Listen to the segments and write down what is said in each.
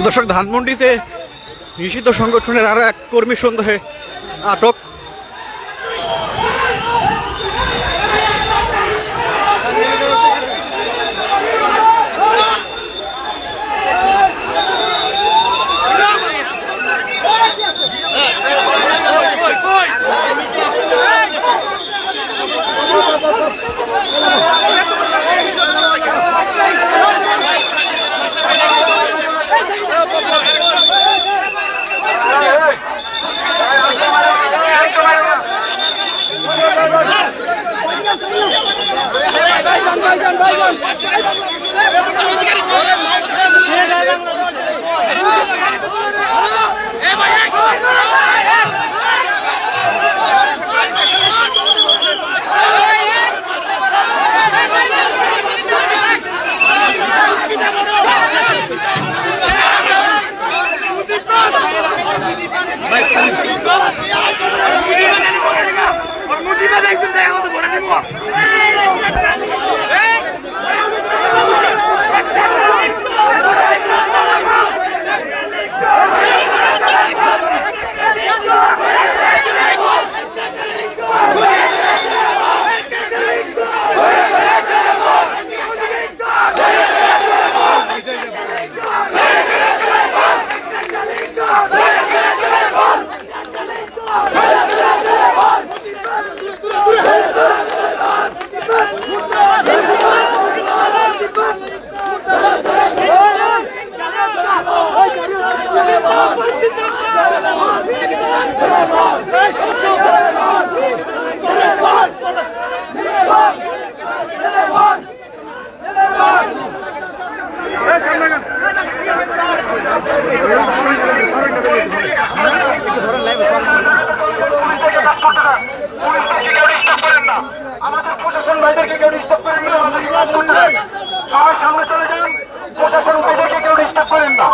দর্শক, ধানমন্ডিতে নিষিদ্ধ সংগঠনের আরো এক কর্মী সন্দেহে আটক। আমাদের প্রশাসন ভাইদেরকে কেউ ডিস্টার্ব করেন না, আমাদেরকে কাজ করতে দেন। সবাই সামনে চলে যান, প্রশাসন ভাইদেরকে কেউ ডিস্টার্ব করেন না।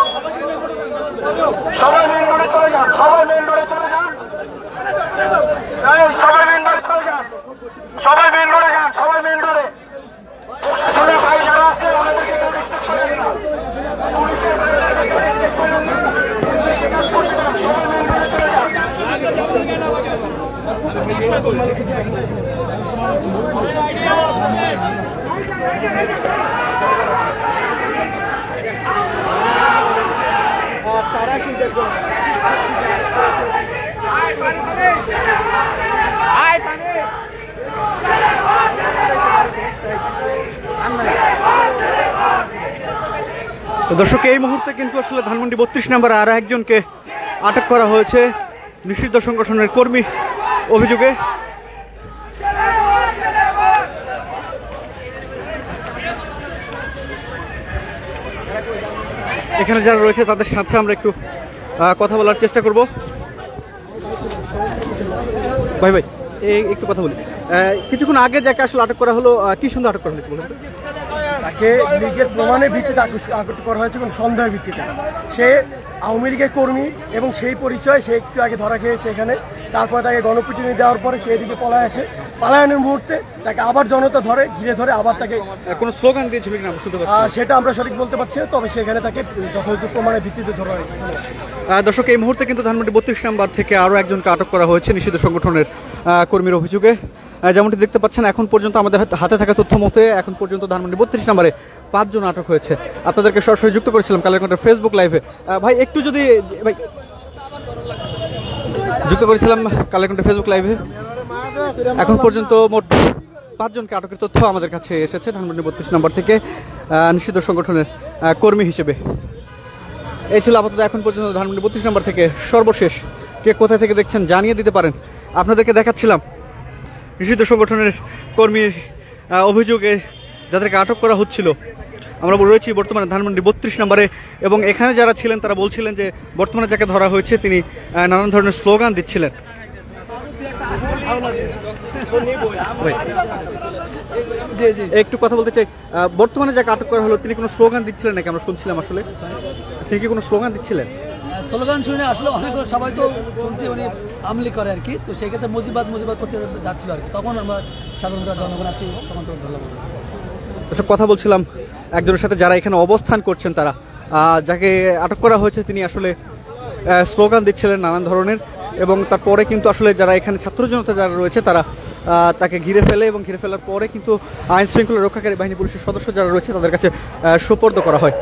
সবাই মেইন রোডে চলে যান, সবাই মেইন রোডে চলে যান, সবাই মেইন রোডে চলে যান, সবাই মেইন রোডে যান, সবাই মেইন রোডে। প্রশাসনের ভাই যারা আছে আমাদেরকে কেউ ডিস্টার্ব করেন না। পুলিশের কাজ করতে দেন, সবাই মেইন রোডে চলে যান। তারা কিন্তু দর্শক, এই মুহূর্তে কিন্তু আসলে ধানমন্ডি 32 নম্বর আরো একজনকে আটক করা হয়েছে নিষিদ্ধ সংগঠনের কর্মী অভিযোগে। এখানে যারা রয়েছে তাদের সাথে আমরা একটু কথা বলার চেষ্টা করব। ভাই ভাই একটু কথা বলি, কিছুক্ষণ আগে যাকে আসলে আটক করা হলো, কি সুন্দর আটক করা হয়েছে বলুন? তাকে লিগের প্রমাণের ভিত্তিতে আটক করা হয়েছে এবং সন্দেহের ভিত্তিতে। সে আওয়ামী লীগের কর্মী এবং সেই পরিচয় সে একটু আগে ধরা খেয়েছে এখানে। তারপরে তাকে গণপিটুনি দেওয়ার পরে সে এদিকে পলায় আসে। পালায়নের মুহূর্তে তাকে আবার জনতা ধরে, ঘিরে ধরে, আবার তাকে কোনো স্লোগান দিয়েছিল কিনা সেটা আমরা সঠিক বলতে পারছি না, তবে সেখানে তাকে যথাযথ প্রমাণের ভিত্তিতে ধরা হয়েছে। দর্শক, এই মুহূর্তে কিন্তু ধানমন্ডি 32 নম্বর থেকে আরও একজনকে আটক করা হয়েছে নিষিদ্ধ সংগঠনের কর্মীর অভিযোগে। যেমনটি দেখতে পাচ্ছেন, এখন পর্যন্ত আমাদের হাতে থাকা তথ্য মতে এখন পর্যন্ত ধানমন্ডি 32 নম্বরে 5 জন আটক হয়েছে। আপনাদেরকে সরাসরি যুক্ত করেছিলাম কালের কণ্ঠের ফেসবুক লাইভে। ভাই একটু যদি ভাই যুক্ত করেছিলাম কালের কণ্ঠের ফেসবুক লাইভে। এখন পর্যন্ত মোট 5 জনকে আটকের তথ্য আমাদের কাছে এসেছে ধানমন্ডি 32 নম্বর থেকে নিষিদ্ধ সংগঠনের কর্মী হিসেবে। এই ছিল আপাতত এখন পর্যন্ত ধানমন্ডি 32 নম্বর থেকে সর্বশেষ। কে কোথা থেকে দেখছেন জানিয়ে দিতে পারেন। আপনাদেরকে দেখাচ্ছিলাম নিষিদ্ধ সংগঠনের কর্মীর অভিযোগে যাদেরকে আটক করা হচ্ছিল। আমরা রয়েছি বর্তমানে ধানমন্ডি 32 নম্বরে, এবং এখানে যারা ছিলেন তারা বলছিলেন যে বর্তমানে যাকে ধরা হয়েছে তিনি নানান ধরনের স্লোগান দিচ্ছিলেন। একটু কথা বলতে চাই, বর্তমানে যাকে আটক করা হলো তিনি কোনো স্লোগান দিচ্ছিলেন নাকি? আমরা শুনছিলাম আসলে তিনি কি কোনো স্লোগান দিচ্ছিলেন? স্লোগান শুনে আসলে অনেক সবাই তো শুনছি উনি আমলি করে আর কি, তো সেক্ষেত্রে মুজিবাদ করতে যাচ্ছিল আর কি। তখন আমরা সাধারণত জনগণ আছি, তখন তো ধরলাম। এসব কথা বলছিলাম একজনের সাথে যারা এখানে অবস্থান করছেন তারা। যাকে আটক করা হয়েছে তিনি আসলে স্লোগান দিচ্ছিলেন নানান ধরনের, এবং তারপরে কিন্তু আসলে যারা এখানে ছাত্র জনতা যারা রয়েছে তারা তাকে ঘিরে ফেলে, এবং ঘিরে ফেলার পরে কিন্তু আইন শৃঙ্খলা রক্ষাকারী বাহিনী পুলিশের সদস্য যারা রয়েছে তাদের কাছে সোপর্দ করা হয়।